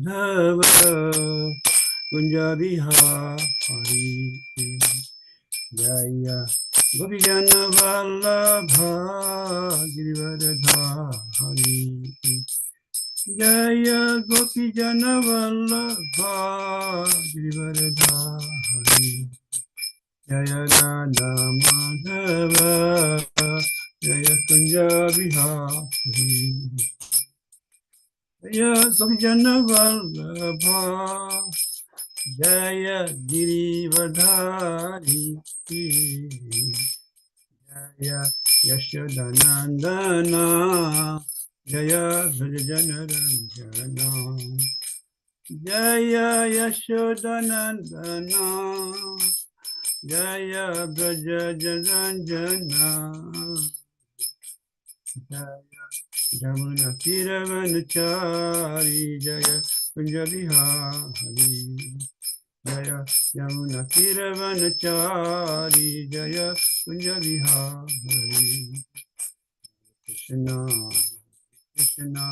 Madhava Kunja Bihari Jaya Gopijana Vallabha Girivardhari Jaya Gopijana Vallabha Girivardhari Jaya Radha Madhava Jaya Kunja Bihari Jaya Gopijana Vallabha Jaya Girivardhari Jaya Yashodanandana Jaya Vrja Jaya Yashodanandana Jaya Vrja Jaya Jamuna Tiravanachari Jaya Kunja Bihari Jaya Yamuna Tiravanachari Jaya Kunja Bihari Krishna Krishna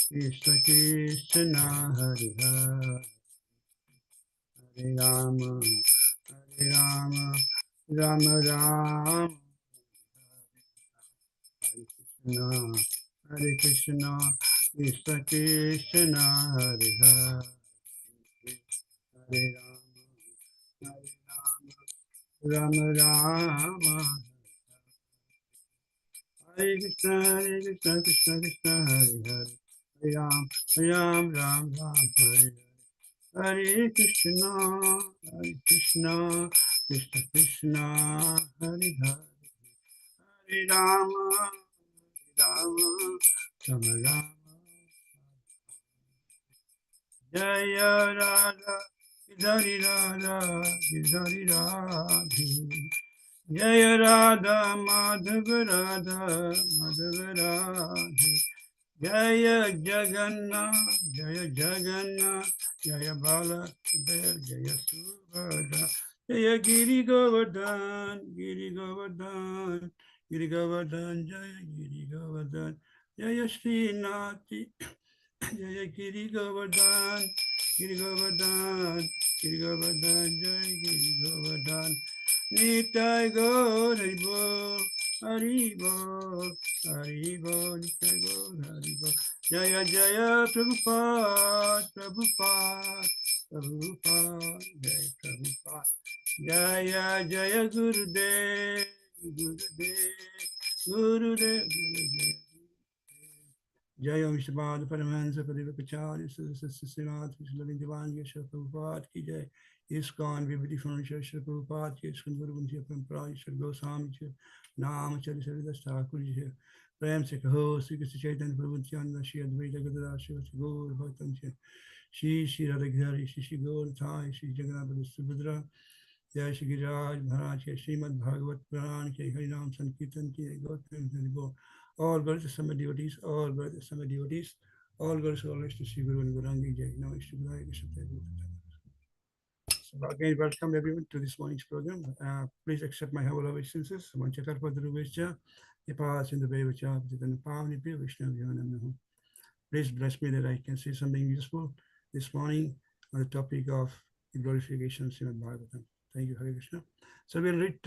Krishna Krishna Hare Hare Hare Rama Hare Rama Rama Rama Hare Krishna Krishna Krishna Hare Hare Hare Rama Rama Rama Hare Krishna Krishna Krishna Hare Hare Hare Ram Ram Hare Hare Krishna Krishna Krishna Hare Hare Hare Rama Rama Rama Jaya Radha Gidari Radha Gidari Radha Jaya Radha Madhava Radha Madhava Radha Jaya Jagannath Jaya Jagannath Jaya Bala Jaya Subhadra Jaya Giri Govardhan Giri Govardhan Giri Govardhan Jaya Giri Govardhan Jaya Srinathi Jaya Giri Govardhan Giri Govardhan Giri Govardhan Jaya Giri Govardhan Nitai Gaur Haribo Haribo Nitai Gaur Haribo Jaya Jaya Prabhupada Prabhupada Prabhupada Jaya Prabhupada Jaya Jaya Gurudev Gurudev Gurudev Gurudev Jaya Vishwabad Paramahansa Padivakacharya Srinath Vishwalinga Divanga Shri Prabhupada Ki Jai ISKCON Vibhuti Furniture Shri Prabhupada Ki ISKCON Guru Bhunti Parampara Shri Goswami Ji Nam Chari Saridas Thakur Ji Prem Se Kaho Sri Krishna Chaitanya Prabhu Nityananda Shri Advaita Gadadhar Shri Gaur Bhaktam Shri Radhagiri Shri Gaur Thai Shri Jagannath Subhadra Jai Shri Giraj Maharaj Ki Srimad Bhagavat Puran Ki Harinam Sankirtan Ki Gautam Haribo all glories to some devotees, all glories to some devotees, all glories always to Sri Guru and Gurangi Jai. Now it's to Vrja. So again, welcome everyone to this morning's program. Please accept my humble obeisances. Manchakar Padruvecha, Yapas in the Vevacha, Jitan Pavni Vishnu Vyanam. Please bless me that I can say something useful this morning on the topic of the glorification of Srimad Bhagavatam. Thank you, Hare Krishna. So we'll read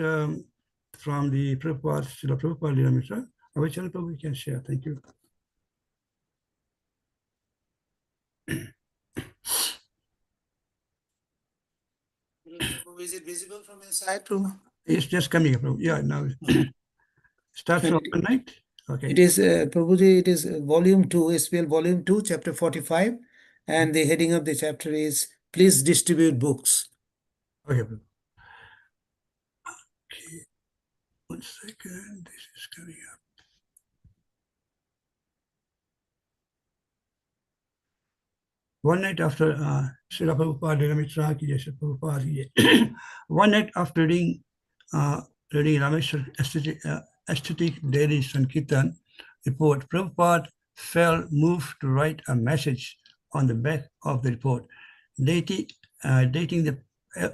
from the Prabhupada, Srila Prabhupada Lilamrita. Our channel we can share. Thank you. Is it visible from inside too? It's just coming up. Yeah, now starts from one night. Okay. It is Prabhuji, it is volume 2, SPL volume 2, chapter 45. And the heading of the chapter is Please Distribute Books. Okay, Prabhu. Okay. 1 second. This is coming up. One night after Srila Prabhupada one night after reading Rameshwar aesthetic daily Sankirtan report, Prabhupada felt moved to write a message on the back of the report, dating the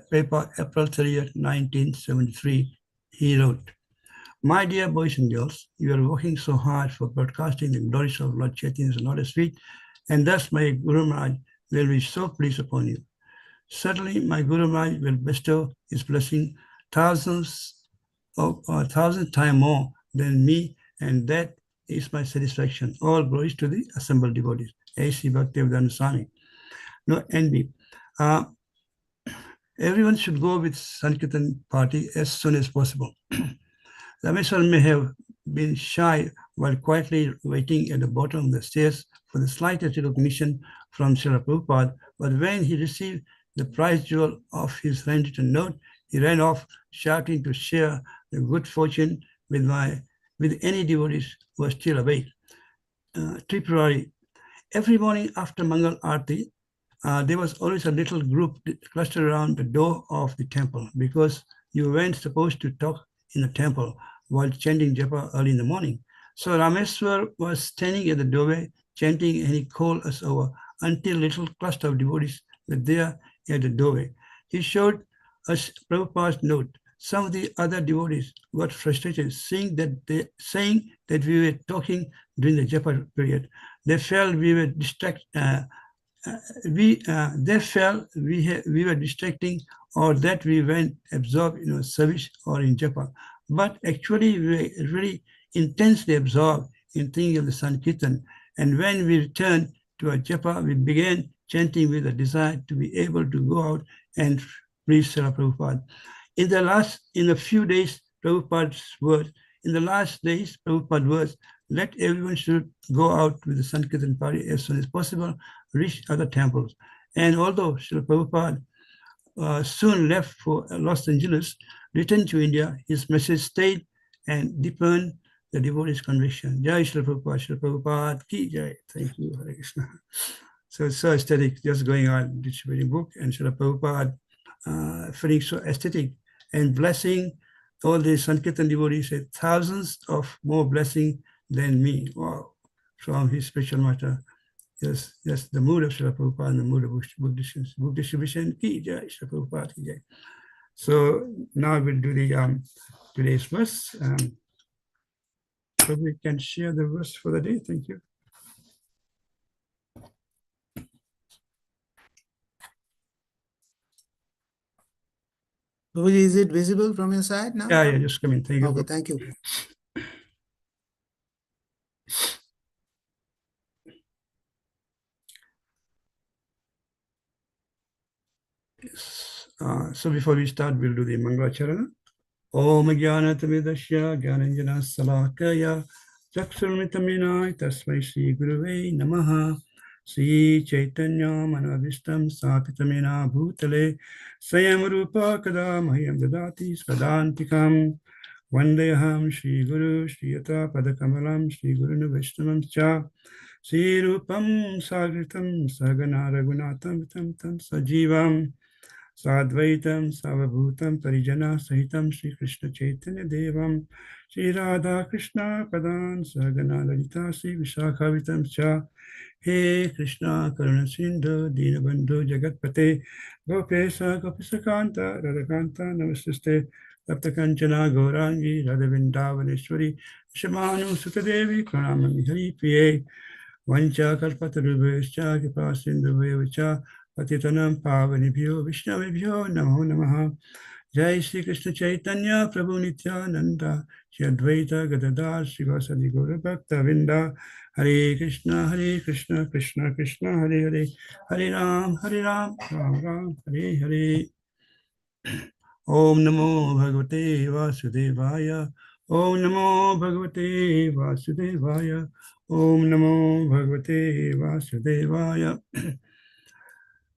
paper April 30th, 1973. He wrote, "My dear boys and girls, you are working so hard for broadcasting the glories of Lord Chaitanya's lotus feet, and thus my Guru Maharaj will be so pleased upon you. Certainly, my Guru Maharaj will bestow his blessing thousands of or 1,000 times more than me, and that is my satisfaction. All glories to the assembled devotees. A.C. Bhaktivedanta Swami. No envy. Uh, Everyone should go with Sankirtan party as soon as possible. Rameswar may have been shy while quietly waiting at the bottom of the stairs for the slightest recognition from Srila Prabhupada, but when he received the prize jewel of his handwritten note, he ran off shouting to share the good fortune with any devotees who are still awake. Tripurari. Every morning after Mangal Aarti, there was always a little group clustered around the door of the temple because you weren't supposed to talk in the temple while chanting japa early in the morning. So Rameswar was standing at the doorway chanting, and he called us over until a little cluster of devotees were there at the doorway. He showed us Prabhupada's note. Some of the other devotees got frustrated saying that we were talking during the japa period. They felt we were they felt we were distracting, or that we went absorbed in our service or in japa. But actually, we were really intensely absorbed in thinking of the Sankirtan. And when we returned to our japa, we began chanting with a desire to be able to go out and please Srila Prabhupada. In the few days, Prabhupada's words, in the last days, Prabhupada's words, let everyone should go out with the Sankirtan party as soon as possible, reach other temples. And although Srila Prabhupada soon left for Los Angeles, returned to India, his message stayed and deepened the devotees' conviction. Jai Srila Prabhupada ki Jai. Thank you, Hare Krishna. So it's so aesthetic, just going on distributing book, and Srila Prabhupada feeling so aesthetic and blessing all the Sankirtan devotees, said thousands of more blessing than me. Wow. From his spiritual matter. Yes, the mood of Srila Prabhupada and the mood of book distribution. Ki Jai, Srila Prabhupada ki Jai. So now we'll do the today's verse. So we can share the verse for the day. Thank you. Prabhuji, is it visible from your side now? Yeah, just come in. Thank you. Okay, thank you. So before we start, we'll do the Mangalacharana. Om Jnanatamidasya Jnananjana Salakaya Chakshurmitamina Tasmai Shri Guruve Namaha Sri Chaitanya Manavistam Sapitamina Bhutale Swayam Rupa Kada Mahyam Dadati Skadantikam Vandeham Shri Guru Shri Yata Padakamalam Shri Guru Vaishnavam Cha Sri Rupam Sagritam Sagana Raghunatam Vitam Tam Sajivam Sadvaitam Savabhutam Parijana Sahitam Sri Krishna Chaitanya Devam Sri Radha Krishna Padan Sagana Lalita Sri Vishakhavitam Cha He Krishna Karuna Sindhu Dinabandhu Jagatpate Gopesa Gopisakanta Radhakanta Namaste Tapta Kanchana Gaurangi Radhavindhavaneshwari Shamanu Sutadevi Pranamami Hari Priye Vancha Kalpatarubhescha Kipasindhuvevacha Patitanam Pavanibhyo Vishnavibhyo Namo Namaha Jai Sri Krishna Chaitanya Prabhu Nityananda Shri Advaita Gadadhar Srivasadi Gaura Bhakta Vinda Hare Krishna Krishna Krishna Hare Hare Hare Ram Ram Hare Hare Om Namo Bhagavate Vasudevaya Om Namo Bhagavate Vasudevaya Om Namo Bhagavate Vasudevaya.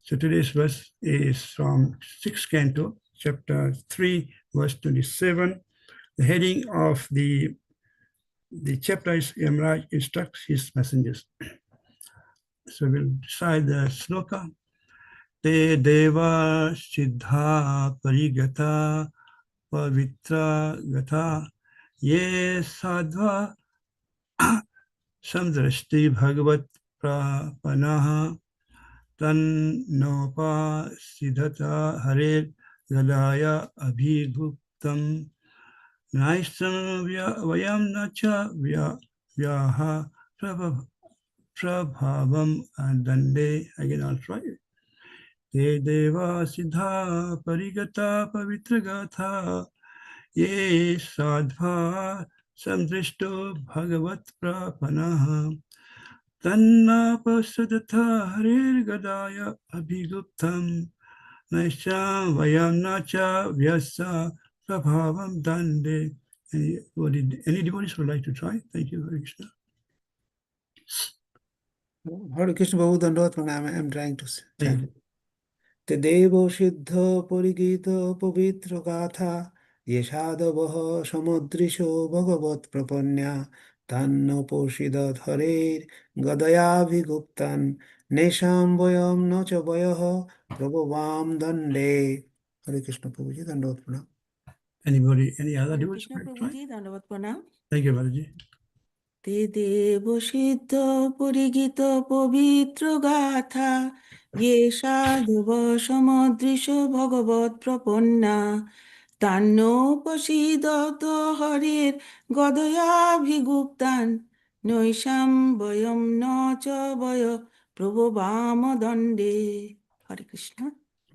So today's verse is from 6th canto, chapter 3, verse 27. The heading of the chapter is Yamraj instructs his messengers. So we'll decide the sloka. Te deva siddha parigata pavitra gata ye sadva samdrashti bhagavat prapanaha Tannopa siddhata hare gadaya abhibhuktam naistam vayam nacha vyaha prabhavam dande. Again, I'll try. Te deva siddha parigata pavitragatha ye sadva samdrishto bhagavat prapanaha tanna pasadatha harir gadaya abhiguptam naisha vayanacha vyasa prabhavam dande. Any devotees would like to try? Thank you, Hare Krishna. Hare Krishna Babu Dandot Pranam. I'm trying to Thank chant. you. Te devo siddha parigita pavitra gatha yeshadavaha samudrisho bhagavat prapanya tanno poshidat harer gadaya viguptan nesham vayam nacha vayaha prabhavam dande. Hare Krishna Prabhuji Dandot Pranam. Anybody, any other Hare devotees? Krishna Prabhuji, Dandavat Pranam. Thank you, Balaji. Te devo siddha purigita pavitra gatha ye sadhava samadrisha bhagavat prapanna tanno pasidata harir gadaya bhiguptan noisham vayam na cha vaya prabhavam dande. Hare Krishna.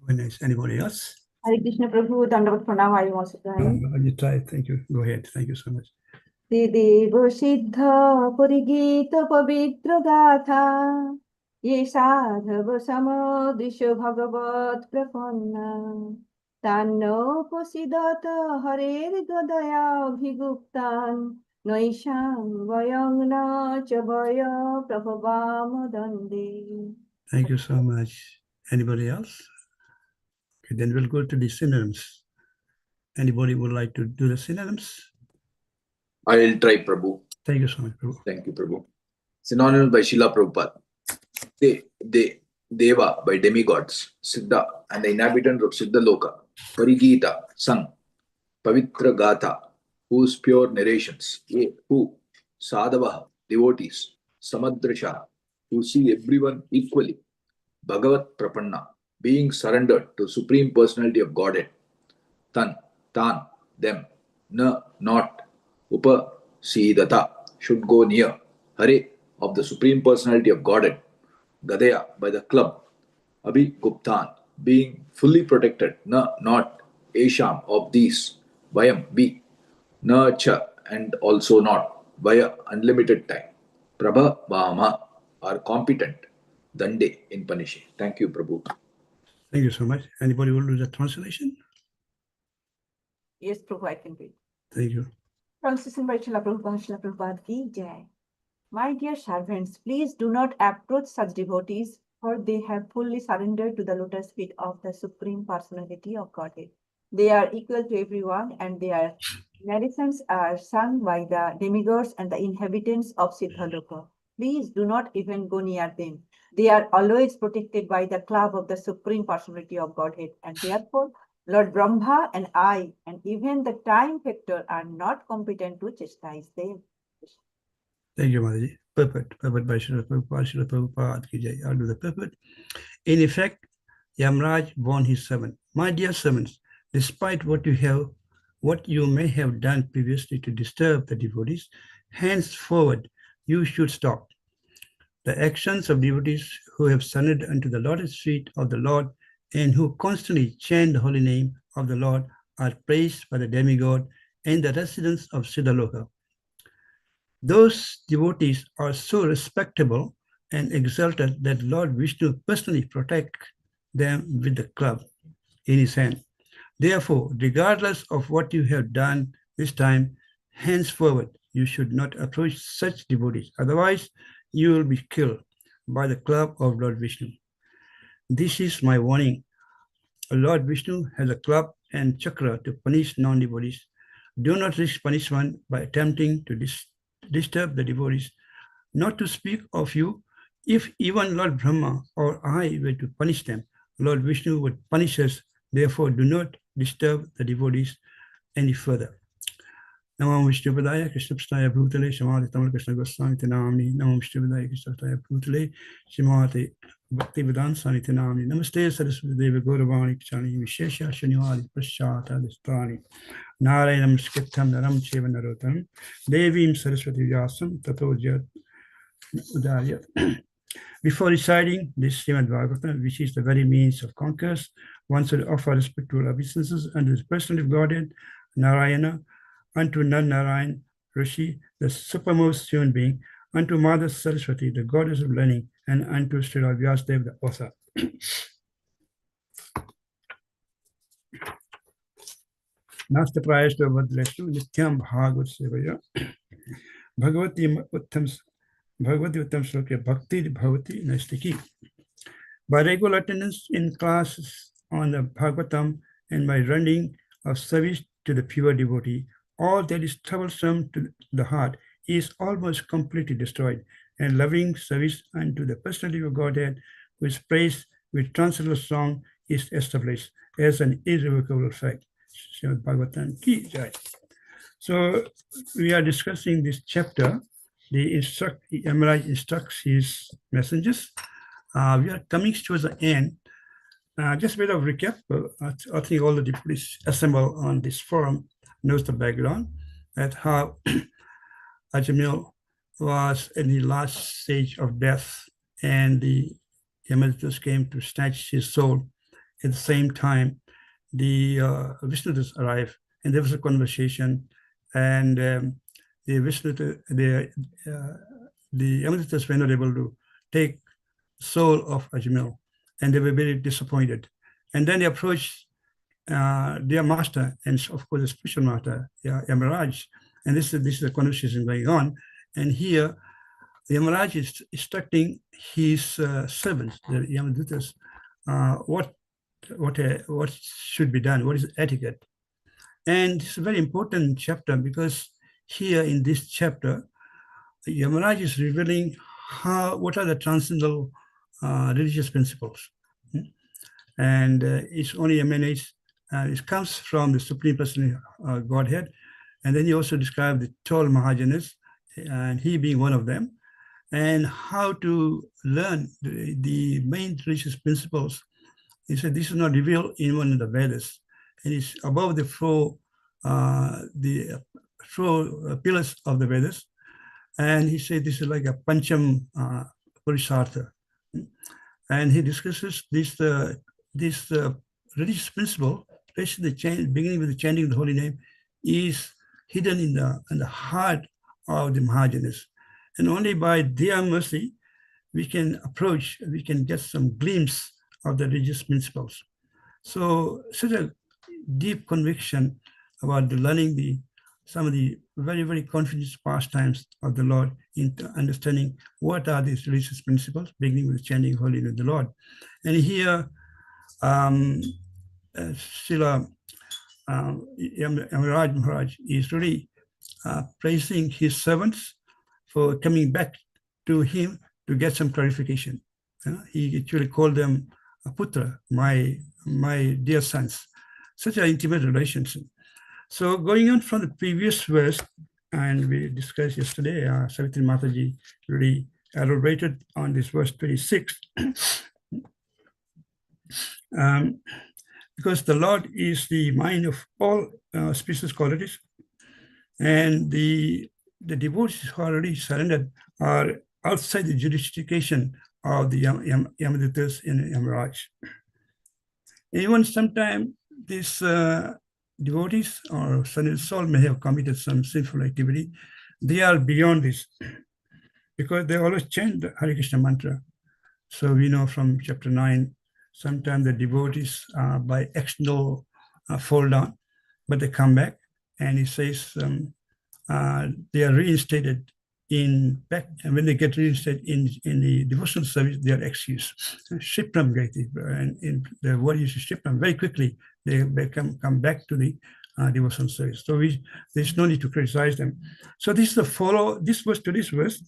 Very nice. Anybody else? Hare Krishna Prabhu, Dandavat Pranam, I also join. Balaji, try. Thank you. Go ahead. Thank you so much. Te devo siddha purigita pavitra gatha ye sadhava samadrisha bhagavat prapanna tanno pasidata harer gadaya bhiguptan noisham vayam na cha vaya prabhavam dande. Thank you so much. Anybody else? Okay, then we'll go to the synonyms. Anybody would like to do the synonyms? I'll try, Prabhu. Thank you so much, Prabhu. Thank you, Prabhu. Synonymous by Srila Prabhupada. Deva by demigods. Siddha and the inhabitants of Siddha Loka. Parigita, sung. Pavitra Gatha, whose pure narrations. Who? Sadhava, devotees. Samadrasha, who see everyone equally. Bhagavat Prapanna, being surrendered to Supreme Personality of Godhead. Tan, them. Na, not. Upa, Sidata, should go near. Hare, of the Supreme Personality of Godhead. Gadaya, by the club. Abhi Guptan, being fully protected. Na, not. Esham, of these. Vayam, we. Na, cha, and also not. Vaya, unlimited time. Prabha, Vama, are competent. Dande, in punishing. Thank you, Prabhu. Thank you so much. Anybody will do the translation? Yes, Prabhu, I can read. Thank you. Translation by Srila Prabhupada ki jai. My dear servants, please do not approach such devotees, for they have fully surrendered to the lotus feet of the Supreme Personality of Godhead. They are equal to everyone, and their narrations are sung by the demigods and the inhabitants of Siddhaloka. Please do not even go near them. They are always protected by the club of the Supreme Personality of Godhead, and therefore Lord Brahma and I, and even the time factor, are not competent to chastise them. Thank you, Mataji. Perfect. Perfect by Srila Prabhupada ki jai. I'll do the perfect. In effect, Yamraj warned his servant, my dear servants, despite what you may have done previously to disturb the devotees, henceforward you should stop. The actions of devotees who have surrendered unto the lotus feet of the Lord and who constantly chant the holy name of the Lord are praised by the demigod and the residents of Siddhaloka. Those devotees are so respectable and exalted that Lord Vishnu personally protects them with the club in his hand. Therefore, regardless of what you have done this time, henceforward you should not approach such devotees. Otherwise, you will be killed by the club of Lord Vishnu. This is my warning. Lord Vishnu has a club and chakra to punish non-devotees. Do not risk punishment by attempting to disturb the devotees. Not to speak of you, if even Lord Brahma or I were to punish them, Lord Vishnu would punish us. Therefore, do not disturb the devotees any further. Namo Vishnupadaya Krishnapstaya Bhutale Shamati Tamal Krishna Goswami Namni Namo Vishnupadaya Krishnapstaya Bhutale Shamati Bhakti Vedanta Swami Namni Namaste Saraswati Deva Gauravani Kshani Vishesha Shaniwadi Prashata Distani Narayanam Skitham Naram Cheva Narotam Devim Saraswati Vyasam Tato Jat Udarya. Before reciting this Srimad Bhagavatam, which is the very means of conquest, one should offer respectful obeisances unto the personality of Godhead, Narayana, unto Narayan, Rishi, the supermost human being, unto Mother Saraswati, the goddess of learning, and unto Srila Vyasadeva, the author. Nasta prayastu vadrestu nityam bhagavad sevaya Bhagavati uttam sloka bhakti bhavati naistiki. By regular attendance in classes on the Bhagavatam and by rendering of service to the pure devotee, all that is troublesome to the heart is almost completely destroyed, and loving service unto the personality of Godhead, whose praise with transcendental song is established as an irrevocable fact. Srimad Bhagavatam ki jai. So we are discussing this chapter. The Yamaraj instructs his messengers. We are coming towards the end. Just a bit of recap. I think all the devotees assembled on this forum knows the background, that how Ajamil was in the last stage of death, and the Yamadutas came to snatch his soul. At the same time, the Vishnudutas arrived, and there was a conversation, and the Yamadutas were not able to take soul of Ajamil, and they were very disappointed. And then they approached their master, and of course the spiritual master, Yamaraj, and this is the conversation going on. And here, Yamaraj is instructing his servants, the Yamadutas, what should be done, what is etiquette. And it's a very important chapter, because here in this chapter, Yamaraj is revealing what are the transcendental religious principles. And it only emanates, it comes from the Supreme Personality Godhead. And then he also described the 12 Mahajanas, and he being one of them, and how to learn the main religious principles. He said this is not revealed even in the Vedas, and it's above the four pillars of the Vedas. And he said this is like a Pancham Purushartha. And he discusses this religious principle, especially beginning with the chanting of the holy name, is hidden in the heart of the Mahajanas. And only by their mercy, we can get some glimpse of the religious principles. So such a deep conviction about the learning some of the very, very confident pastimes of the Lord, into understanding what are these religious principles, beginning with the chanting of holy name of the Lord. And here, Srila Yamaraj Maharaj is really praising his servants for coming back to him to get some clarification. He actually called them Putra, my dear sons. Such an intimate relationship. So going on from the previous verse, and we discussed yesterday, Savitri Mataji really elaborated on this verse 26. Because the Lord is the mind of all species qualities, and the devotees who are already surrendered are outside the jurisdiction of the Yamadutas in Yamaraj. Even sometimes these devotees or surrendered soul may have committed some sinful activity. They are beyond this, because they always chant the Hare Krishna mantra. So we know from chapter 9, sometimes the devotees by external fall down, but they come back, and he says they are reinstated back, and when they get reinstated in the devotional service, they are excused. Shipram Gaiti, and in the word is Shipram, very quickly they come back to the devotional service. So there's no need to criticize them. So this is the this verse to this verse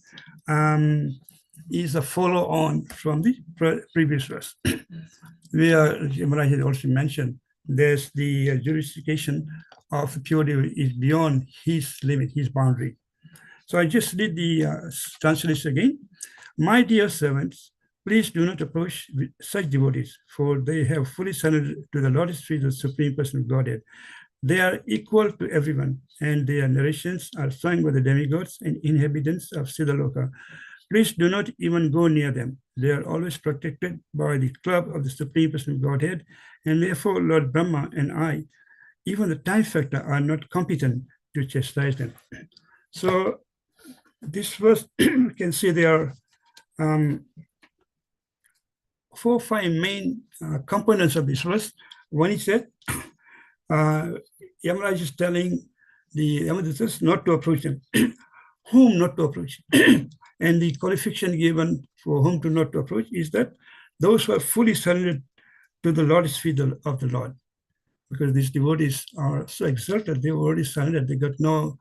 is a follow on from the previous verse. Where Yamaraj had also mentioned, there's the jurisdiction of the purity is beyond his limit, his boundary. So I just read the translation again. My dear servants, please do not approach such devotees, for they have fully surrendered to the lotus feet of the Supreme Person of Godhead. They are equal to everyone, and their narrations are sung by the demigods and inhabitants of Siddhaloka. Please do not even go near them. They are always protected by the club of the Supreme Person of Godhead, and therefore Lord Brahma and I, even the time factor, are not competent to chastise them. So this verse, you can see there are 4 or 5 main components of this verse. One is that Yamaraj is telling the Yamadutas not to approach them, whom not to approach. And the qualification given for whom to not to approach is that those who are fully surrendered to the Lord's feet of the Lord. Because these devotees are so exalted, they already surrendered, they got no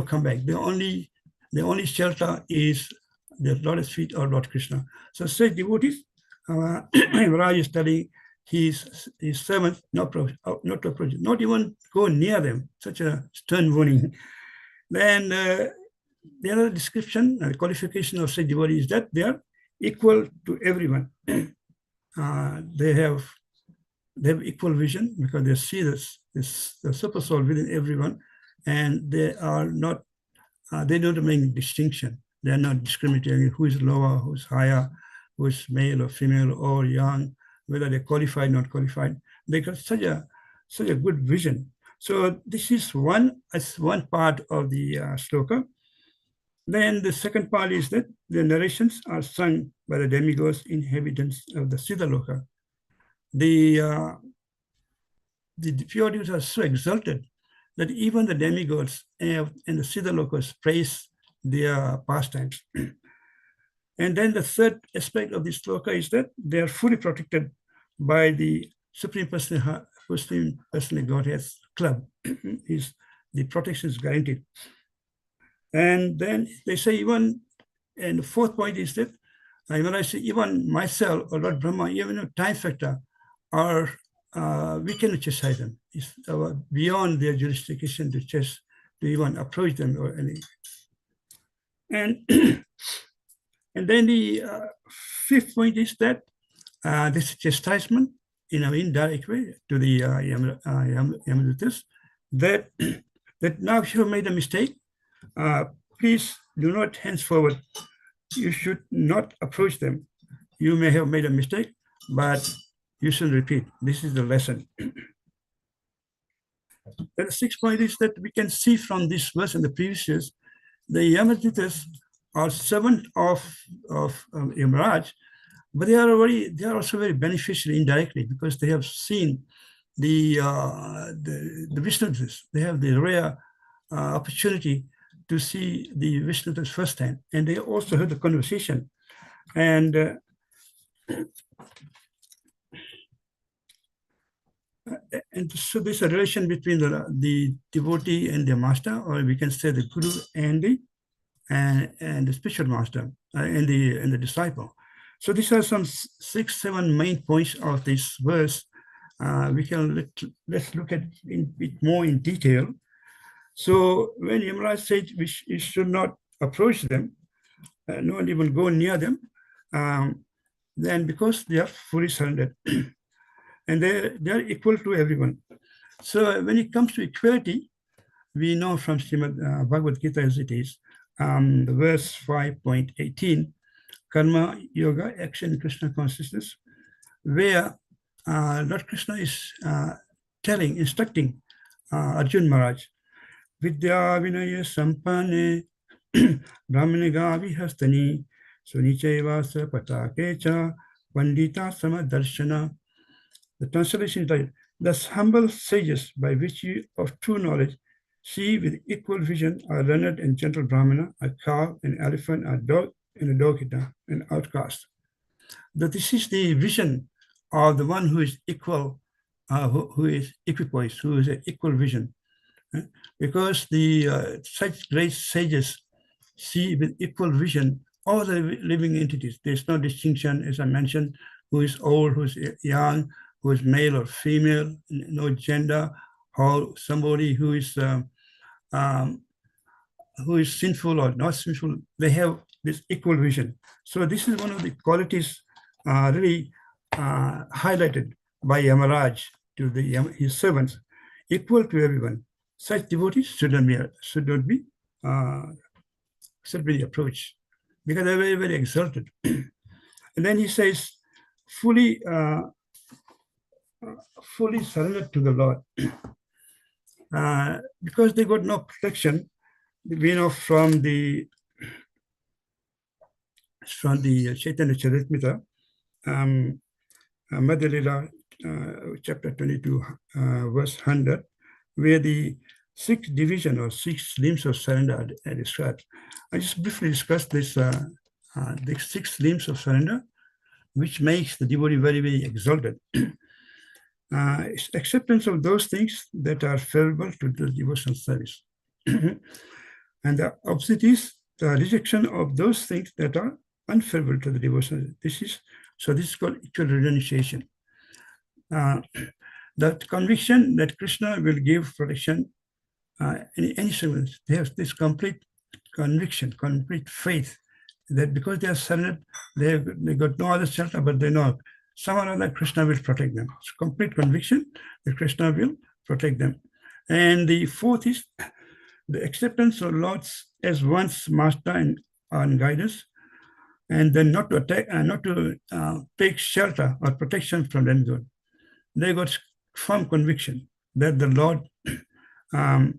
comeback. The only shelter is the Lord's feet or Lord Krishna. So such devotees, Vrja is telling his servants not to approach, not even go near them, such a stern warning. Then the other description and qualification of such devotees is that they are equal to everyone. They have equal vision because they see the super soul within everyone, and they are not, they don't make distinction. They are not discriminating who is lower, who is higher, who is male or female or young, whether they're qualified, not qualified. They got such a good vision. So this is one part of the sloka. Then the second part is that the narrations are sung by the demigods, inhabitants of the Siddhaloka. The pure devotees are so exalted that even the demigods and the Siddhalokas praise their pastimes. And then the third aspect of this sloka is that they are fully protected by the Supreme Personality Godhead's club. The protection is guaranteed. And then they say even, and the fourth point is that when I say even myself or Lord Brahma, even a time factor, we cannot chastise them. It's beyond their jurisdiction to even approach them or anything. And and then the fifth point is that this chastisement in an indirect way to the Yamadutas, that now if you have made a mistake, please do not henceforward, you should not approach them. You may have made a mistake, but you should repeat. This is the lesson. The sixth point is that we can see from this verse and the previous years, the Yamadutas are servant of Yamaraj, but they are also very beneficial indirectly because they have seen the Vishnudutas. They have the rare opportunity to see the Vishnudutas firsthand, and they also heard the conversation. And so there's a relation between the devotee and the master, or we can say the guru and the spiritual master and the disciple. So these are some 6-7 main points of this verse. Let's look at it a bit more in detail. So when Yamaraj said we should not approach them, not even go near them, then because they are fully surrendered and they are equal to everyone. So when it comes to equality, we know from Srimad Bhagavad Gita as it is, the verse 5.18, Karma Yoga, Action, Krishna Consciousness, where Lord Krishna is instructing Arjun Maharaj, Vidya Vinaya Sampane Brahmaniga Vihastani Sunicheva Patakecha Pandita Samadarshana. The translation is like, thus humble sages by virtue of true knowledge see with equal vision a learned and gentle Brahmana, a cow, an elephant, a dog, and a dog-eater, an outcast. That this is the vision of the one who is equal, who is equipoise, who is an equal vision. Because such great sages see with equal vision all the living entities. There's no distinction, as I mentioned, who is old, who is young, who is male or female, no gender, or somebody who is sinful or not sinful. They have this equal vision. So this is one of the qualities really highlighted by Yamaraj to his servants, equal to everyone. Such devotees should not be approached. because they're very, very exalted. And then he says, fully surrendered to the Lord. Because they got no protection, we know from the Chaitanya Charitamrita, Madhya Lila, chapter 22, verse 100, where the 6th division or 6 limbs of surrender are described. I just briefly discussed this, the 6 limbs of surrender, which makes the devotee very, very exalted. It's acceptance of those things that are favorable to the devotional service. And the opposite is the rejection of those things that are unfavorable to the devotional. This is called equal renunciation. The conviction that Krishna will give protection in any circumstance. They have this complete conviction, complete faith that because they are surrendered, they got no other shelter, but they know somehow or other Krishna will protect them. It's complete conviction that Krishna will protect them. And the fourth is the acceptance of Lord's as one's master and guidance, and then not to attack, not to take shelter or protection from anyone. They got firm conviction that the Lord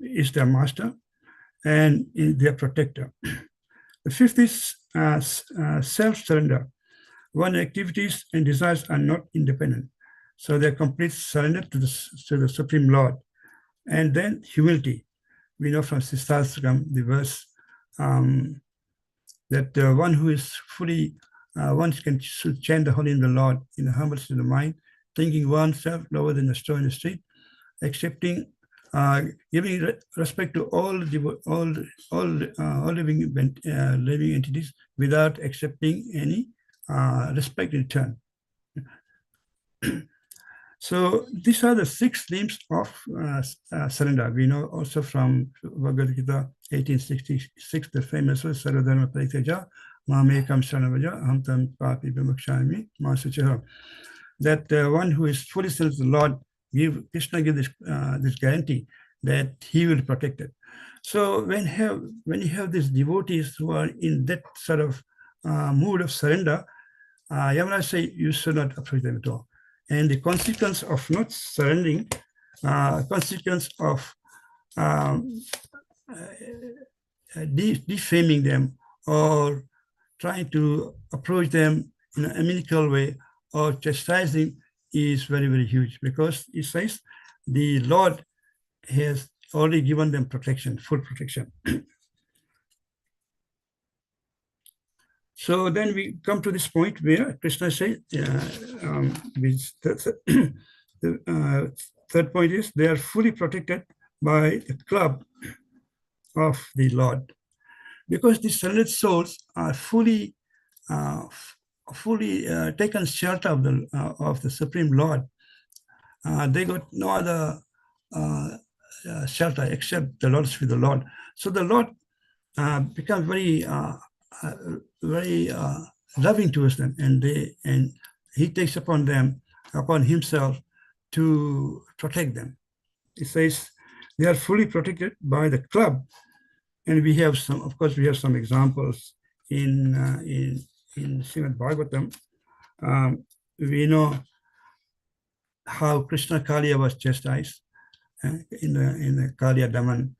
is their master and is their protector. The fifth is self-surrender. One's activities and desires are not independent. So they're complete surrender to the Supreme Lord. And then humility. We know from Sistastakam, the verse, that one who is fully, one can chant the holy name of the Lord in the humble state of mind, thinking oneself lower than the straw in the street, accepting, giving respect to all living entities without accepting any respect in return. So these are the 6 limbs of surrender. We know also from Bhagavad Gita 1866, the famous verse, Sarvadharma Pariteja, Mamekam Sharanavaja, Aham Tam Papi Vimakshami, Masuchaha. That one who is fully surrendered to the Lord, Krishna gives this guarantee that he will protect it. So when you have these devotees who are in that sort of mood of surrender, Yamuna say you should not approach them at all. And the consequence of not surrendering, consequence of defaming them or trying to approach them in an amicable way or chastising is very, very huge, because it says the Lord has already given them protection, full protection. So then we come to this point where Krishna says, the third point is they are fully protected by the club of the Lord, because the surrendered souls are fully taken shelter of the Supreme Lord. They got no other shelter except the Lord's with the Lord. So the Lord becomes very loving towards them, and he takes upon himself to protect them. It says they are fully protected by the club, and we have some examples in Srimad Bhagavatam. We know how Krishna Kaliya was chastised in the Kaliya Daman.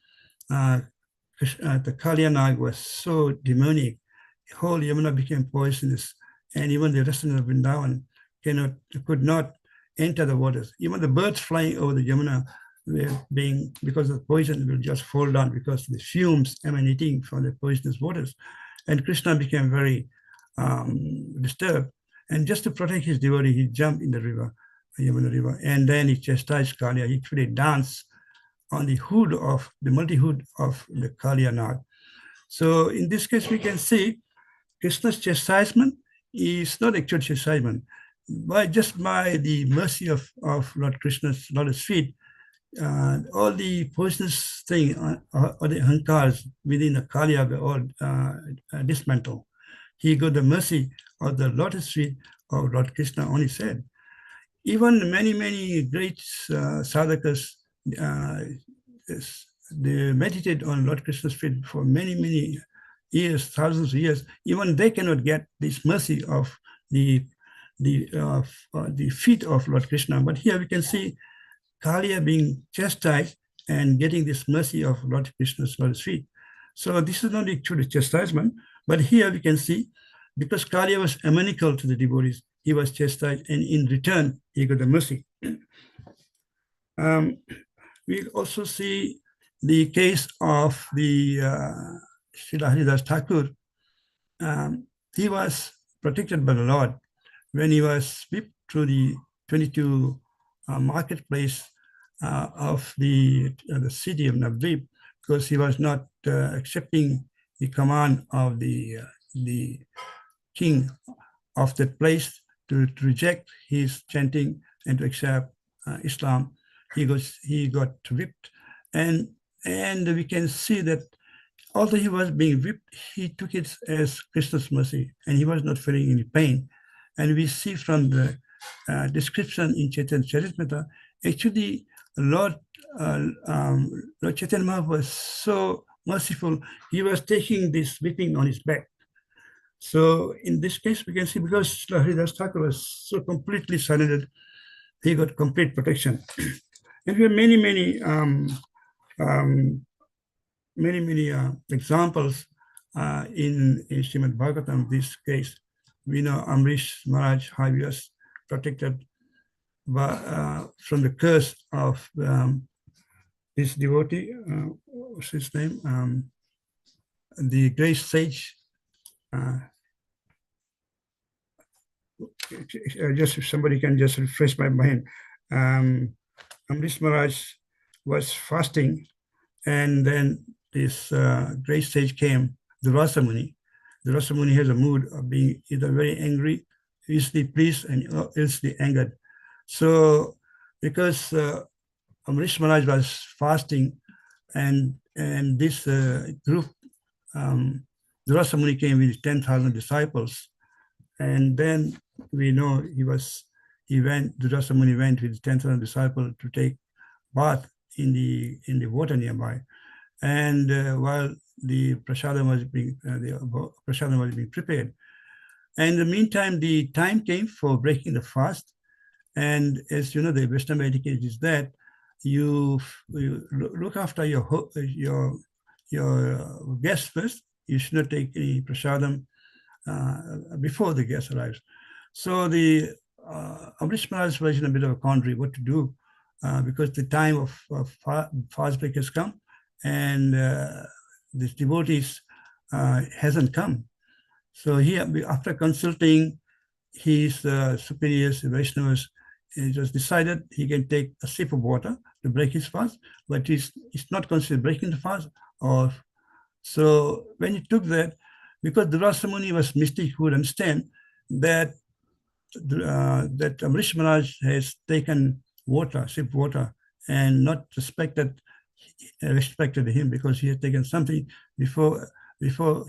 The Kaliya Nag was so demonic. The whole Yamuna became poisonous, and even the rest of Vrindavan could not enter the waters. Even the birds flying over the Yamuna because of the poison will just fall down because of the fumes emanating from the poisonous waters. And Krishna became very disturbed. And just to protect his devotee, he jumped in the river, the Yamuna river, and then he chastised Kaliya. He actually danced on the multi-hood of the Kaliya Nag. So in this case, we can see Krishna's chastisement is not actual chastisement. Just by the mercy of Lord Krishna's lotus feet, all the poisonous thing or the ahankars within the Kaliya were all dismantled. He got the mercy of the lotus feet of Lord Krishna only said. Even many, many great sadhakas, they meditate on Lord Krishna's feet for many, many years, thousands of years, even they cannot get this mercy of the feet of Lord Krishna. But here we can see Kaliya being chastised and getting this mercy of Lord Krishna's lotus feet. So this is not actually chastisement, but here we can see because Kaliya was amanical to the devotees, he was chastised, and in return, he got the mercy. We also see the case of the Srila Haridas Thakur. He was protected by the Lord when he was swept through the 22 marketplace of the city of Navadvip, because he was not accepting the command of the king of that place to reject his chanting and to accept Islam. He got whipped, and we can see that although he was being whipped, he took it as Krishna's mercy, and he was not feeling any pain. And we see from the description in Chaitanya Charitamrita, actually Lord Chaitanya Mahaprabhu was so merciful, he was taking this whipping on his back. So in this case, we can see because Haridas Thakur was so completely surrendered, he got complete protection. And we have many examples in Srimad Bhagavatam. This case, we know Amrish Maharaj, how he was protected by, from the curse of this devotee. What's his name? The great sage. Just if somebody can just refresh my mind. Amrish Maharaj was fasting, and then this great sage came, the Rasa Muni. The Rasa Muni has a mood of being either very angry, easily pleased, and easily angered. So because Amrish Maharaj was fasting, and this group, the Rasa Muni came with 10,000 disciples, and then we know the Dasa Muni went with 10,000 disciples to take bath in the water nearby. And while the prasadam was being prepared, and in the meantime, the time came for breaking the fast. And as you know, the Western etiquette is that you look after your guests first. You should not take any prasadam before the guest arrives. So the Amrish Maharaj was in a bit of a quandary what to do, because the time of fast break has come, and this devotees hasn't come. So he, after consulting his superiors, the Vaishnavas, it was decided he can take a sip of water to break his fast, but it's not considered breaking the fast. So when he took that, because the Rasa Muni was mystic, who would understand that that Amrish Maharaj has taken water, sipped water, and not respected him because he had taken something before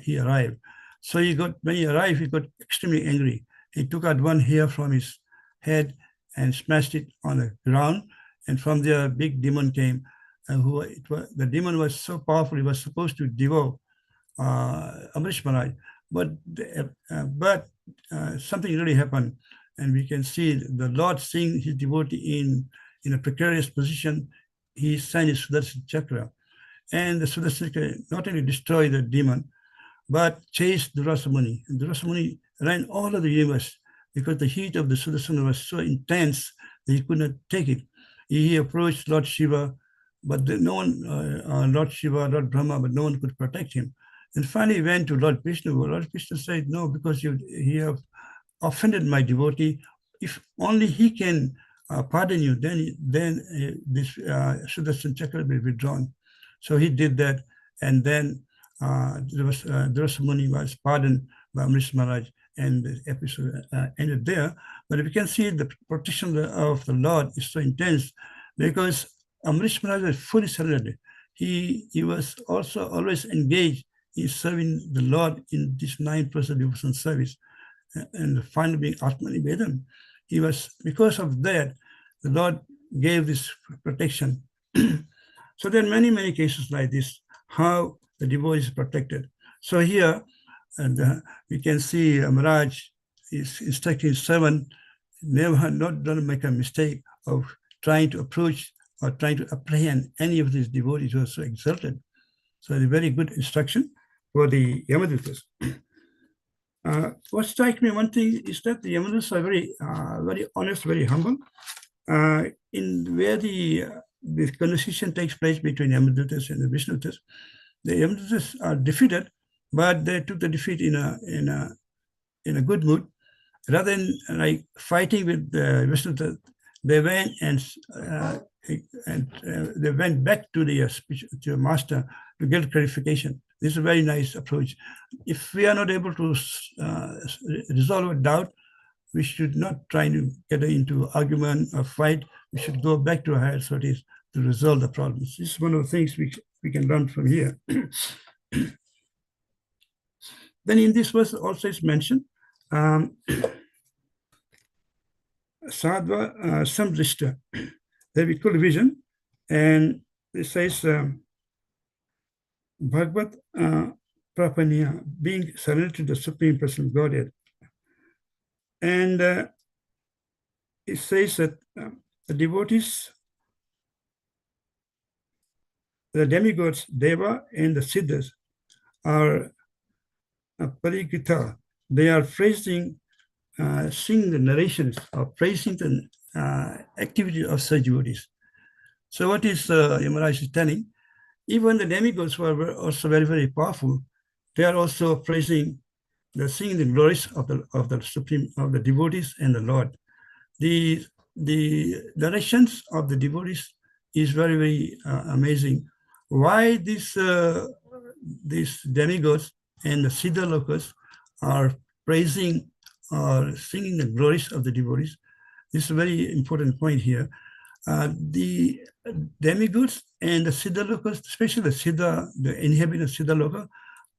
he arrived. So when he arrived, he got extremely angry. He took out one hair from his head and smashed it on the ground. And from there, a big demon came. The demon was so powerful, he was supposed to devour Amrish Maharaj. But something really happened. And we can see the Lord, seeing his devotee in a precarious position, he signed his Sudarshan Chakra. And the Sudarshan Chakra not only destroyed the demon, but chased the Rasa Muni. And the Rasa Muni ran all over the universe because the heat of the Sudarshan was so intense that he could not take it. He approached Lord Shiva, but no one, Lord Shiva, Lord Brahma, but no one could protect him. And finally he went to Lord Vishnu. Lord Vishnu said, no, because you have offended my devotee. If only he can pardon you, then this Sudarshan Chakra will be withdrawn. So he did that, and then Dasa Muni was pardoned by Amrish Maharaj, and the episode ended there. But we can see the protection of the Lord is so intense because Amrish Maharaj was fully surrendered. He was also always engaged in serving the Lord in this 9% devotion service. And finally being Atmani Vedam. He was, because of that, the Lord gave this protection. So there are many cases like this, how the devotee is protected. So here, we can see Maharaj is instructing servant don't make a mistake of trying to approach or trying to apprehend any of these devotees who are so exalted. So it's a very good instruction for the Yamadutas. What strikes me, one thing is that the Yamadutas are very honest, very humble. In where the conversation takes place between Yamadutas and the Vishnudutas, the Yamadutas are defeated, but they took the defeat in a good mood. Rather than like fighting with the Vishnudutas, they went and they went back to the to master to get clarification. This is a very nice approach. If we are not able to resolve a doubt, we should not try to get into argument or fight. We should go back to our higher authorities to resolve the problems. This is one of the things we can learn from here. Then in this verse also is mentioned Sadhva Samdrishta, the equal vision, and it says Bhagavad Prapanya, being surrendered to the Supreme Personal Godhead. And it says that the devotees, the demigods, Deva and the Siddhas are Parigita. They are praising, singing the narrations or praising the activity of such devotees. So what is Yamaraj is telling? Even the demigods who are also very, very powerful, they are also praising, they're singing the glories of the Supreme, of the devotees and the Lord. The directions of the devotees is very, very amazing. Why these demigods and the Siddha Lokas are praising or singing the glories of the devotees? This is a very important point here. The demigods and the Siddha Lokas, especially the Siddha, the inhabitants of Siddha Loka,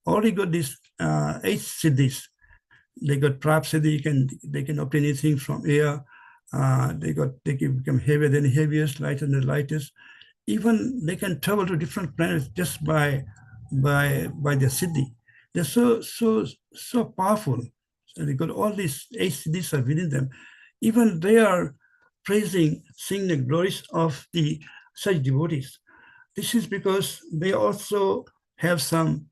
already got these 8 siddhis. They got Prap Siddhi, they can obtain anything from air. They can become heavier than the heaviest, lighter than the lightest. Even they can travel to different planets just by their siddhi. They're so powerful. So they got all these 8 siddhis are within them. Even they are praising, singing the glories of the such devotees. This is because they also have some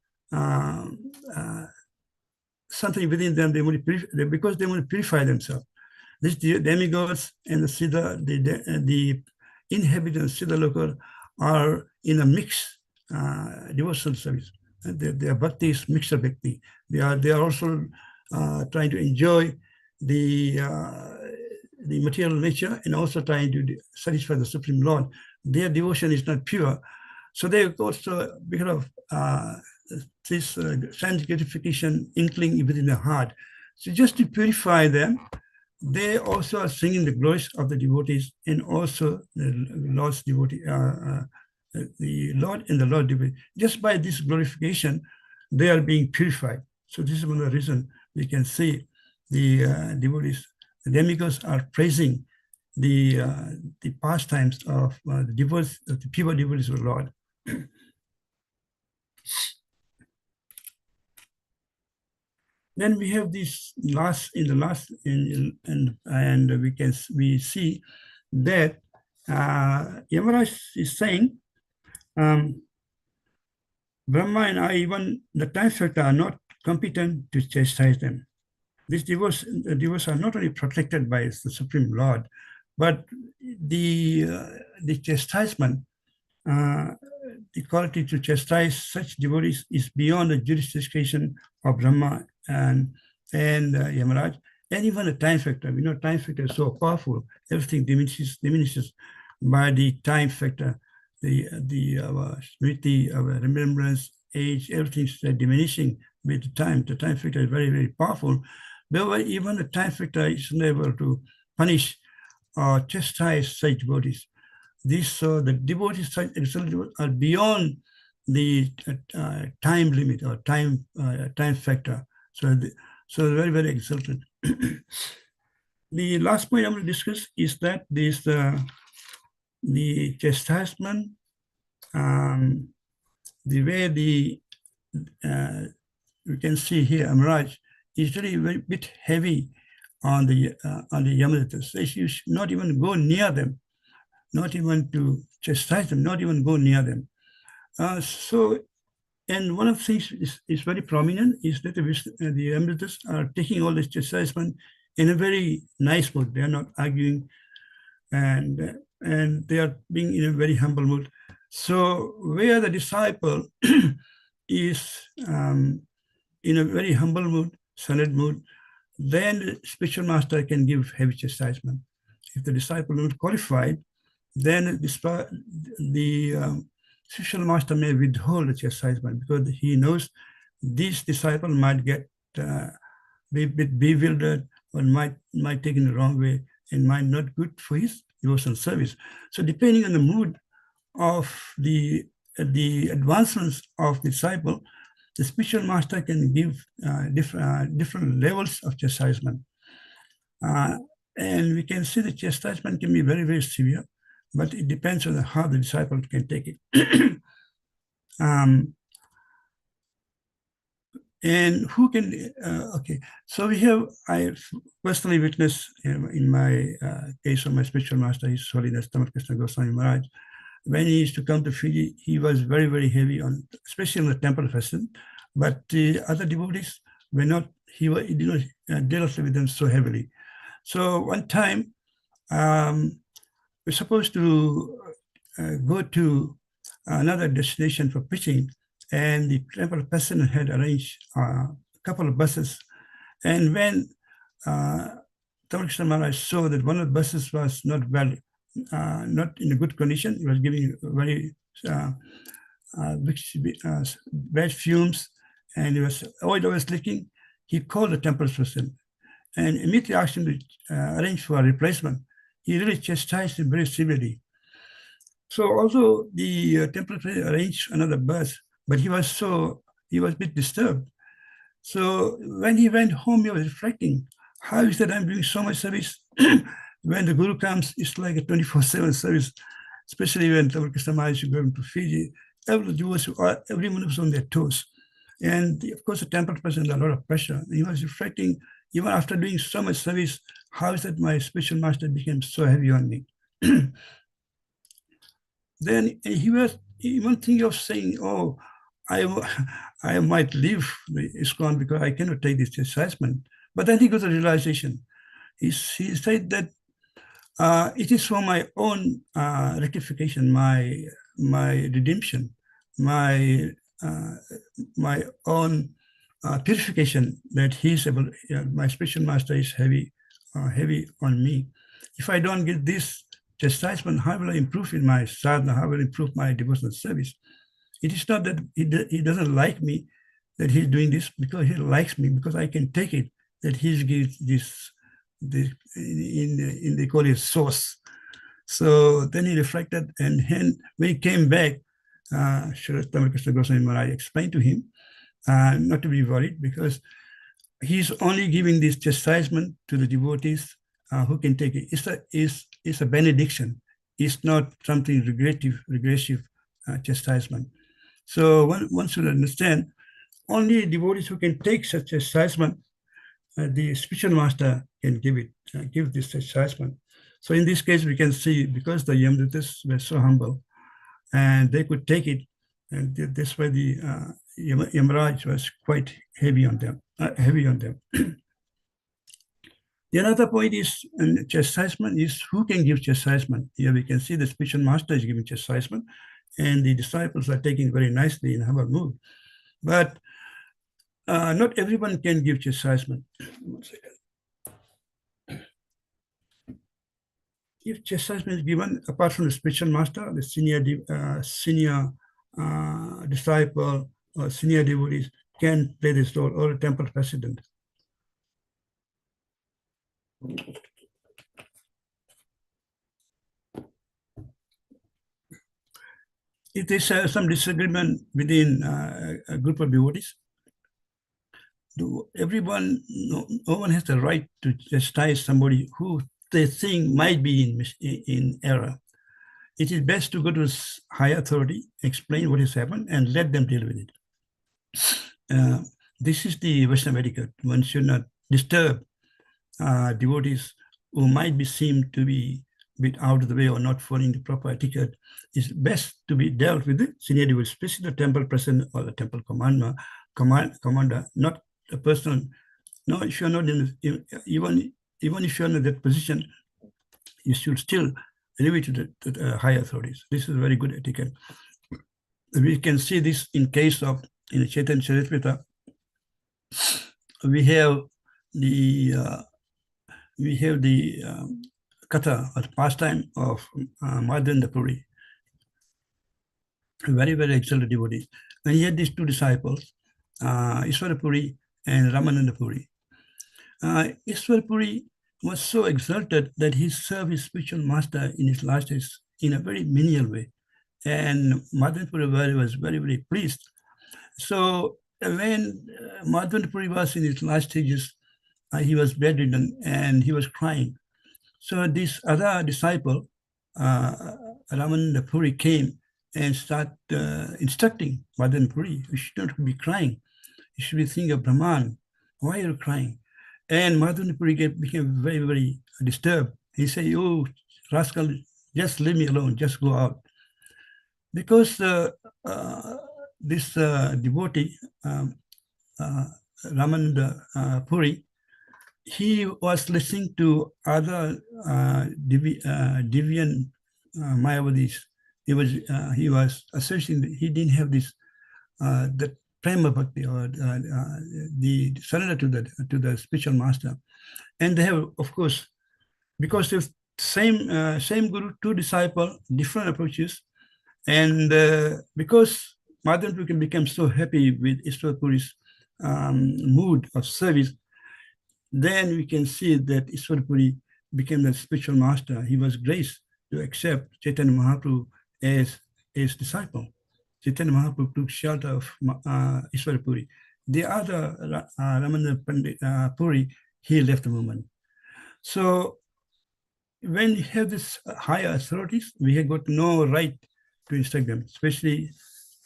something within them. Because they want to purify themselves. These demigods and the Siddha, the inhabitants of Siddha Loka are in a mixed devotional service. Their bhakti is mixed bhakti. They are also trying to enjoy the material nature and also trying to satisfy the Supreme Lord. Their devotion is not pure. So they also, because of this sense gratification inkling within the heart. So just to purify them, they also are singing the glories of the devotees and also the Lord's devotee, the Lord and the Lord devotee. Just by this glorification, they are being purified. So this is one of the reasons we can see the devotees, the demigods are praising the pastimes of the devotees, the pure devotees of the Lord. Then we have this and we see that Yamaraj is saying, Brahma and I, even the time factor, are not competent to chastise them. These devotees are not only protected by the Supreme Lord, but the chastisement, the quality to chastise such devotees is beyond the jurisdiction of Brahma and Yamaraj, and even the time factor. We know time factor is so powerful; everything diminishes by the time factor. The smriti, our remembrance, age, everything is diminishing with the time. The time factor is very, very powerful. But even the time factor is unable to punish or chastise such devotees. The devotees are beyond the time limit or time factor. So very, very exalted. The last point I'm going to discuss is that the chastisement, the way the you can see here, Amaraj is really very bit heavy on the Yamadatas. They should not even go near them, not even to chastise them, not even go near them. And one of the things is very prominent is that the Yamadatas are taking all this chastisement in a very nice mood. They are not arguing, and they are being in a very humble mood. So where the disciple is in a very humble mood, silent mood, then the spiritual master can give heavy chastisement. If the disciple is not qualified, then the spiritual master may withhold the chastisement because he knows this disciple might get be bewildered or might take in the wrong way and might not good for his devotional service. So depending on the mood of the advancements of the disciple, the spiritual master can give different levels of chastisement. And we can see the chastisement can be very, very severe, but it depends on how the disciple can take it. And who can, okay, so I personally witnessed in my case of my spiritual master, His Holiness Tamal Krishna Goswami Maharaj, when he used to come to Fiji, he was very, very heavy on, especially on the temple person, but the other devotees were not, he did not deal with them so heavily. So one time, we're supposed to go to another destination for preaching, and the temple person had arranged a couple of buses. And when Tamal Krishna Maharaj saw that one of the buses was not well, not in a good condition, it was giving very bad fumes, and it was oil was leaking, he called the temple person and immediately asked him to arrange for a replacement. He really chastised him very severely. So also the temple person arranged another bus, but he was a bit disturbed. So when he went home, he was reflecting, how is that I'm doing so much service? When the Guru comes, it's like a 24/7 service, especially when Tamal Krishna Maharaj is going to Fiji. Everyone was on their toes. And of course, the temple person had a lot of pressure. He was reflecting, even after doing so much service, how is that my spiritual master became so heavy on me? Then he was even thinking of saying, oh, I might leave the ISKCON because I cannot take this chastisement. But then he got a realization. He said that it is for my own rectification, my redemption, my own purification, that he's able. My spiritual master is heavy on me. If I don't get this chastisement, how will I improve in my sadhana? How will I improve my devotional service? It is not that he doesn't like me, that he's doing this, because he likes me, because I can take it, that he gives this in they call it source. So then he reflected, and when he came back, Sri Tamal Krishna Goswami Maharaj explained to him not to be worried, because he's only giving this chastisement to the devotees who can take it. It's a benediction. It's not something regressive chastisement. So one should understand, only devotees who can take such chastisement, the spiritual master can give this chastisement. So in this case, we can see, because the Yamadatas were so humble, and they could take it, and that's why the Yamaraj was quite heavy on them. The another point is, chastisement is who can give chastisement. Here we can see the spiritual master is giving chastisement, and the disciples are taking very nicely in humble mood. But not everyone can give chastisement. 1 second. If chastisement is given, apart from the spiritual master, the senior disciple or senior devotees can play this role, or a temple president. If there's some disagreement within a group of devotees, no one has the right to chastise somebody who they think might be in error. It is best to go to a higher authority, explain what has happened, and let them deal with it. This is the Vaishnava etiquette. One should not disturb devotees who might be seen to be a bit out of the way or not following the proper etiquette. It's best to be dealt with the senior devotees, especially the temple president or the temple commander, not a person. No, if you're not in, even if you're in that position, you should still leave it to the high authorities. This is very good etiquette. We can see this in case of in Chaitanya Charitamrita. We have the katha or pastime of Madhavendra Puri, a very, very excellent devotee. And he had these two disciples, Ishwara Puri and Ramananda Puri. Ishwara Puri was so exalted that he served his spiritual master in his last days in a very menial way. And Madhavendra Puri was very, very pleased. So when Madhavendra Puri was in his last stages, he was bedridden and he was crying. So this other disciple, Ramananda Puri, came and started instructing Madhavendra Puri, you should not be crying. You should be thinking of Brahman. Why are you crying? And Madhavendra Puri became very, very disturbed. He said, "You rascal, just leave me alone, just go out." Because this devotee, Ramananda Puri, he was listening to other deviant Mayavadis. He was associating. He didn't have this the prema bhakti or the surrender to the spiritual master. And they have, of course, because the same guru, two disciples, different approaches, and because Madhavendra became so happy with Ishwara Puri's mood of service, then we can see that Ishwara Puri became the spiritual master. He was graced to accept Chaitanya Mahaprabhu as his disciple. Chaitanya Mahaprabhu took shelter of Ishwara Puri. The other Ramananda Puri, he left the movement. So when we have this higher authorities, we have got no right to instruct them, especially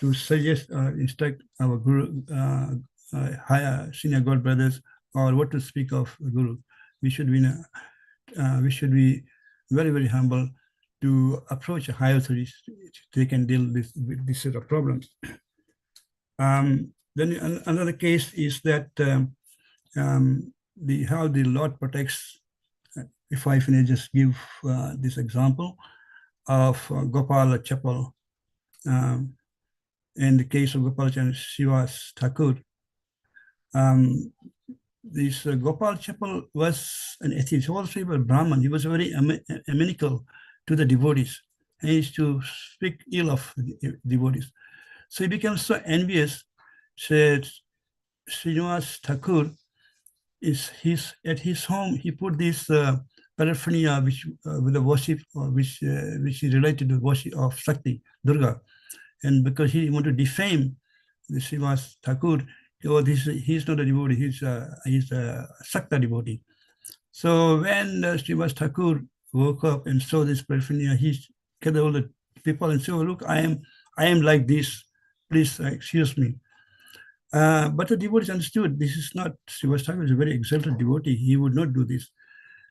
to suggest or instruct our guru, higher senior god brothers, or what to speak of guru. We should be very, very humble to approach higher authorities. They can deal with this set of problems. Then another case is that how the Lord protects. If I may just give this example of Gopala Chapel. In the case of Gopalachandra Srivas Thakur, this Gopal Chapel was an atheist. He was also a Brahman. He was very amicable to the devotees. He used to speak ill of the devotees. So he became so envious, said Srinivas Thakur at his home, he put this paraphernalia with the worship, which is related to worship of Shakti, Durga. And because he wanted to defame the Srivas Thakur, he's not a devotee, he's a Sakta devotee. So when Srivas Thakur woke up and saw this paraphernalia, he gathered all the people and said, "Oh, look, I am like this, please excuse me." But the devotees understood this is not, Srivas Thakur is a very exalted devotee, he would not do this.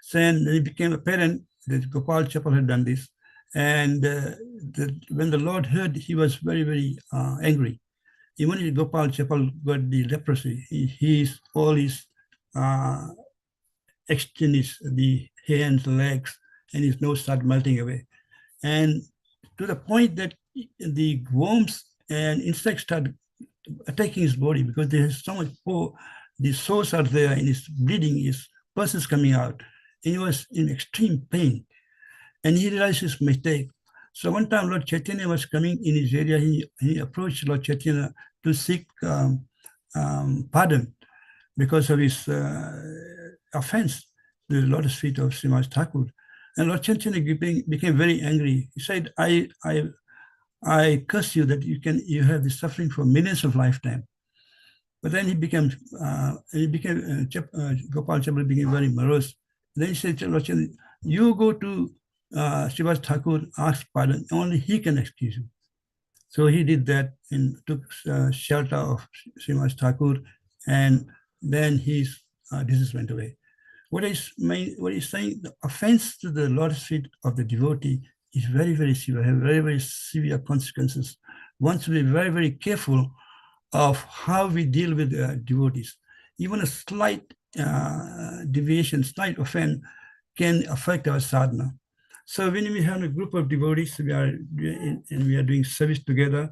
So then it became apparent that Gopal Chapel had done this. And when the Lord heard, he was very, very angry. Even if Gopal Chapel got the leprosy, all his extends the hands, legs, and his nose started melting away. And to the point that the worms and insects started attacking his body because there's so much the sores are there and his bleeding, his pus is coming out. And he was in extreme pain. And he realized his mistake. So one time Lord Chaitanya was coming in his area. He approached Lord Chaitanya to seek pardon because of his offense to the lotus feet of Srimad Thakur. And Lord Chaitanya became very angry. He said, I curse you that you have this suffering for millions of lifetime. But then Gopal Chapel became very morose. Then he said, Lord Chaitanya, you go to Srivas Thakur, ask pardon, only he can excuse you. So he did that and took shelter of Srivas Thakur and then his disease went away. What is saying, the offense to the lotus feet of the devotee is very, very severe, have very, very severe consequences. One should be very, very careful of how we deal with devotees. Even a slight deviation, slight offense can affect our sadhana. So when we have a group of devotees, we are doing service together,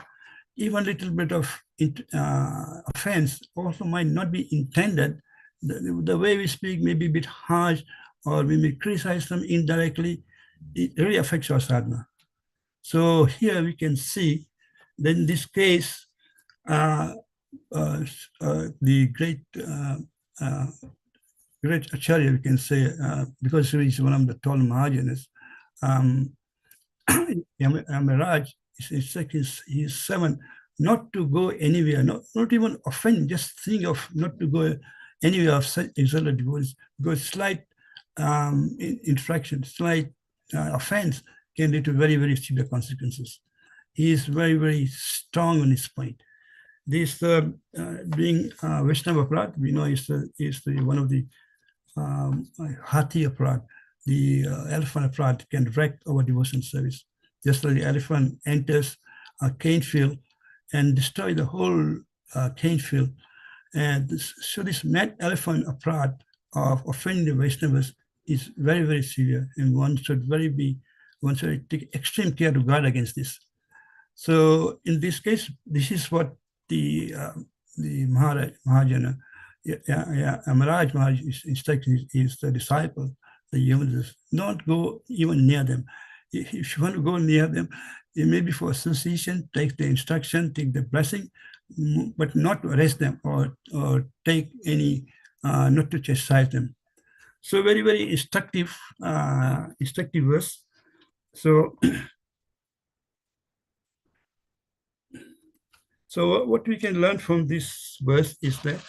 even a little bit of offense also might not be intended. The way we speak may be a bit harsh, or we may criticize them indirectly. It really affects our sadhana. So here we can see that in this case, the great Acharya, we can say, because he is one of the tall Mahajanas, Yamaraj is his servant not to go anywhere, not even offend, just think of not to go anywhere of such exalted devotees, because slight infraction, slight offense can lead to very, very severe consequences. He is very, very strong on his point. This being Vaishnava Aparad, we know is one of the Hathi Aparad, the elephant Aparad can wreck our devotion service. Just like the elephant enters a cane field and destroy the whole cane field. And so this mad elephant Aparad of offending the Vaishnavas is very, very severe, and one should take extreme care to guard against this. So in this case, this is what the Mahajana, Amaraj Maharaj is instructing his disciple, the Yamadas, not go even near them. If you want to go near them, it may be for association, take the instruction, take the blessing, but not to arrest them or take any, not to chastise them. So very, very instructive verse. So, so what we can learn from this verse is that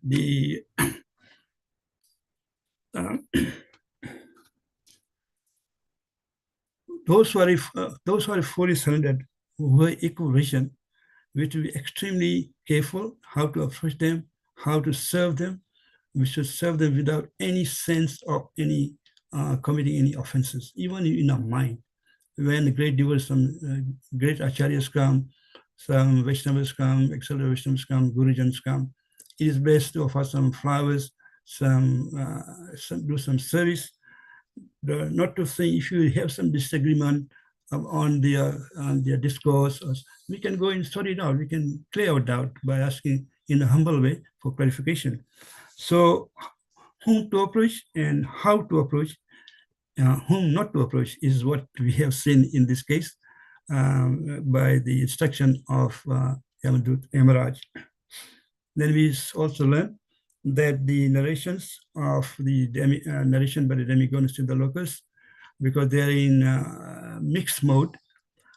the those who are fully surrendered, who are equal vision, we have to be extremely careful how to approach them, how to serve them. We should serve them without any sense of any committing any offenses, even in our mind. When the great devotees, some great acharyas come, some Vaishnavas come, exalted Vaishnavas come, Gurujans come, it is best to offer some flowers, do some service. Not to say if you have some disagreement on their discourse, we can go and sort it out. We can clear our doubt by asking in a humble way for clarification. So whom to approach and how to approach, whom not to approach is what we have seen in this case by the instruction of Yamaraj. Then we also learn that the narrations of the narration by the demigods in the locus, because they are in mixed mode,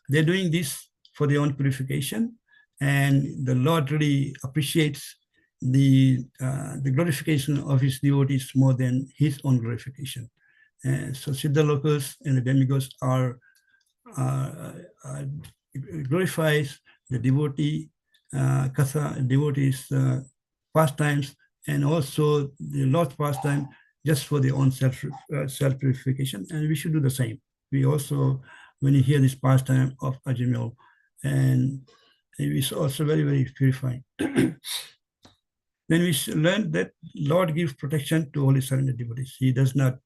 they're doing this for their own purification, and the Lord really appreciates the glorification of his devotees more than his own glorification. And so Siddha locus and the demigods glorifies the devotee katha, devotees pastimes, and also the Lord's pastime just for their own self-purification, and we should do the same. We also, when you hear this pastime of Ajamil, and it is also very, very purifying. Then we learn that Lord gives protection to all his surrendered devotees. He doesn't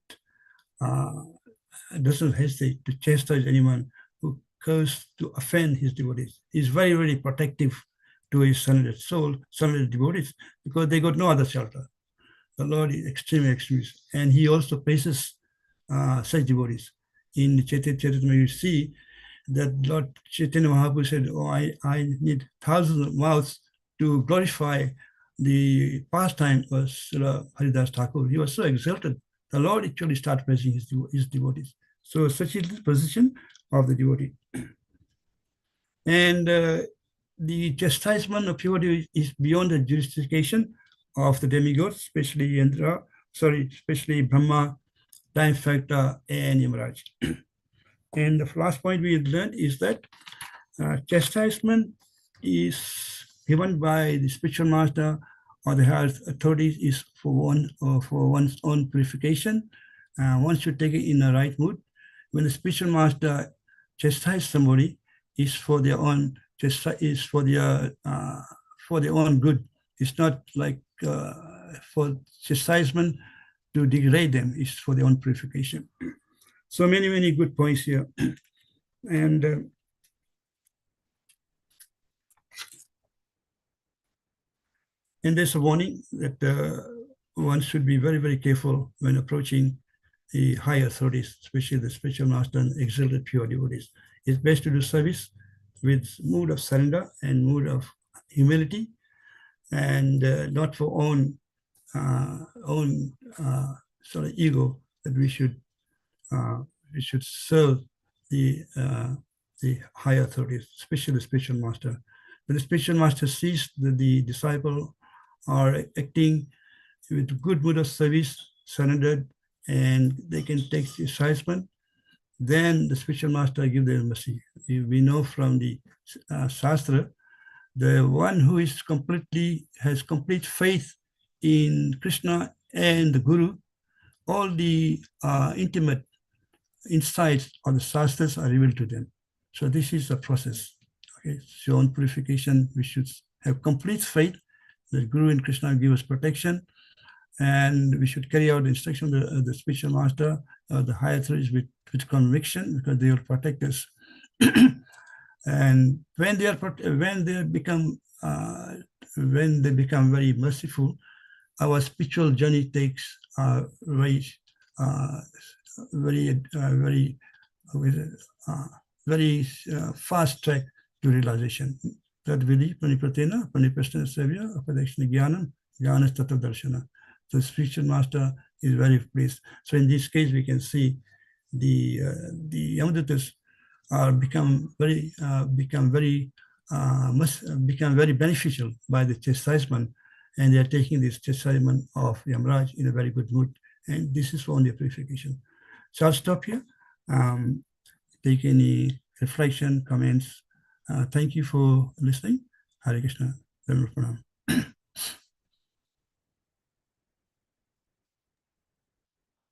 hesitate to chastise anyone who goes to offend his devotees. He's very, very protective to his surrendered soul, surrendered devotees, because they got no other shelter. The Lord is extremely, extremely, and he also praises such devotees. In Chaitanya Charitamrita, you see that Lord Chaitanya Mahaprabhu said, "Oh, I need thousands of mouths to glorify the pastime of Srila Haridas Thakur." He was so exalted. The Lord actually started praising his devotees. So such is the position of the devotee. And the chastisement of purity is beyond the jurisdiction of the demigods, especially Brahma, Time Factor, and Yamaraj. And the last point we learned is that chastisement is given by the spiritual master or the higher authorities is for one's own purification. One should take it in the right mood. When the spiritual master chastises somebody, is for their own for their own good. It's not like for chastisement to degrade them. It's for their own purification. So many good points here, and there's a warning that one should be very careful when approaching the higher authorities, especially the spiritual master and exalted pure devotees. It's best to do service with mood of surrender and mood of humility, and not for own sort of ego that we should serve the higher authorities, especially the spiritual master. When the spiritual master sees that the disciple are acting with good mood of service, surrendered, and they can take chastisement, then the spiritual master give them mercy. We know from the Shastra, the one who is has complete faith in Krishna and the Guru, all the intimate insights of the Shastras are revealed to them. So this is the process. Okay, so on purification, we should have complete faith that Guru and Krishna give us protection, and we should carry out the instruction of the spiritual master, the higher authorities with conviction, because they will protect us. And when they become very merciful, our spiritual journey takes very fast track to realization. That vidi panipratena, paniprastana sevya, apadakshana jnanam, jnana tata darshana. The spiritual master is very pleased. So in this case, we can see the Yamadutas are become very beneficial by the chastisement, and they are taking this chastisement of Yamaraj in a very good mood. And this is for only purification. So I'll stop here. Take any reflection, comments. Thank you for listening. Hare Krishna. Pranam.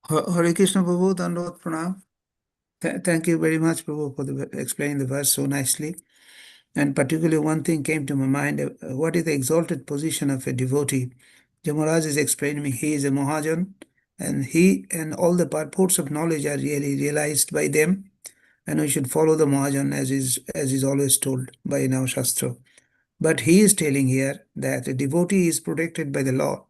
Hare Krishna, Prabhu, Dandavad Pranam. Thank you very much, Prabhu, for explaining the verse so nicely. And particularly one thing came to my mind, what is the exalted position of a devotee? Jamaraj is explaining me, he is a Mahajan, and he and all the purports of knowledge are really realized by them, and we should follow the Mahajan as is always told by in our Shastra. But he is telling here that a devotee is protected by the Lord,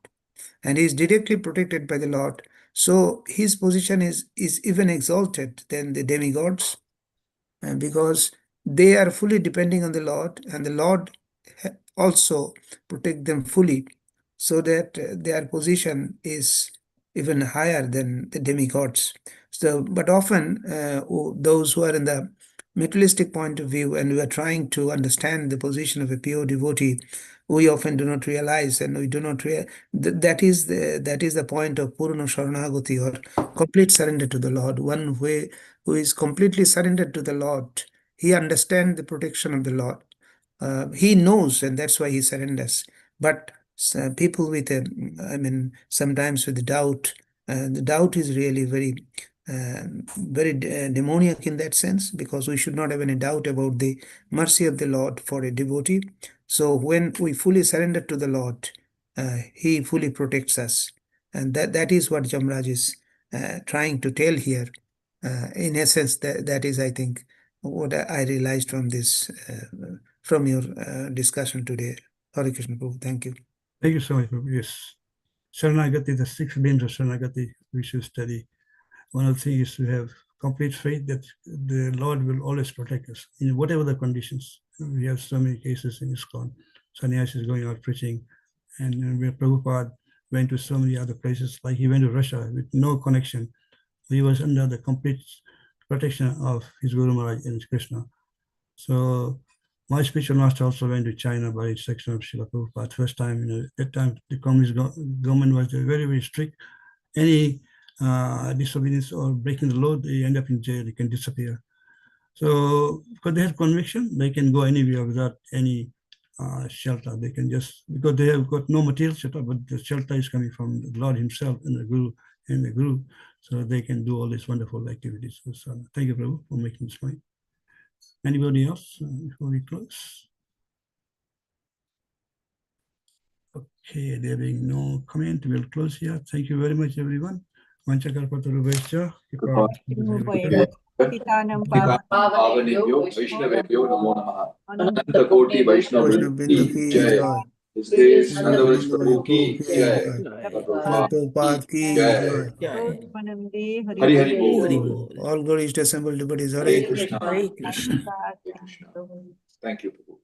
and he is directly protected by the Lord. So his position is even exalted than the demigods, because they are fully depending on the Lord, and the Lord also protect them fully, so that their position is even higher than the demigods. So, but often those who are in the materialistic point of view, and we are trying to understand the position of a pure devotee, we often do not realize, and we do not that is the point of Purna Sharanagati, or complete surrender to the Lord. One who is completely surrendered to the Lord, he understands the protection of the Lord. He knows, and that's why he surrenders. But people with sometimes with doubt, the doubt is really very demoniac in that sense, because we should not have any doubt about the mercy of the Lord for a devotee. So when we fully surrender to the Lord, he fully protects us, and that is what Jamraj is trying to tell here. In essence, that is, I think, what I realized from this, from your discussion today. Hare Krishna Prabhu, thank you. Thank you so much, Prabhu. Yes. Sharanagati, the 6 beams of Sharanagati, we should study. One of the things is to have complete faith that the Lord will always protect us in whatever the conditions. We have so many cases in ISKCON. Sannyasis going out preaching, and where Prabhupada went to so many other places, like he went to Russia with no connection. He was under the complete protection of his Guru Maharaj and Krishna. So my spiritual master also went to China by instruction of Srila Prabhupada. First time, at that time, the communist government was very strict. Any disobedience or breaking the law, they end up in jail, they can disappear. So because they have conviction, they can go anywhere without any shelter. They can just, because they have got no material shelter, but the shelter is coming from the Lord Himself in the group, so they can do all these wonderful activities. So thank you, Prabhu, for making this point. Anybody else before we close? Okay, there being no comment, we'll close here. Thank you very much, everyone. Vanchakarpatarubhaischa, Titanam पावनेभ्यो वैष्णवेभ्यो नमो नमः। अनंत कोटि वैष्णव वृंद की जय। इसके नंदवंश प्रभु की जय। Prabhupada ki जय। jai. हरि हरि बोल। Hari Bol. All glories to assembled devotees. Hare Krishna. Hare Krishna. Hare Krishna. Thank you, Prabhu.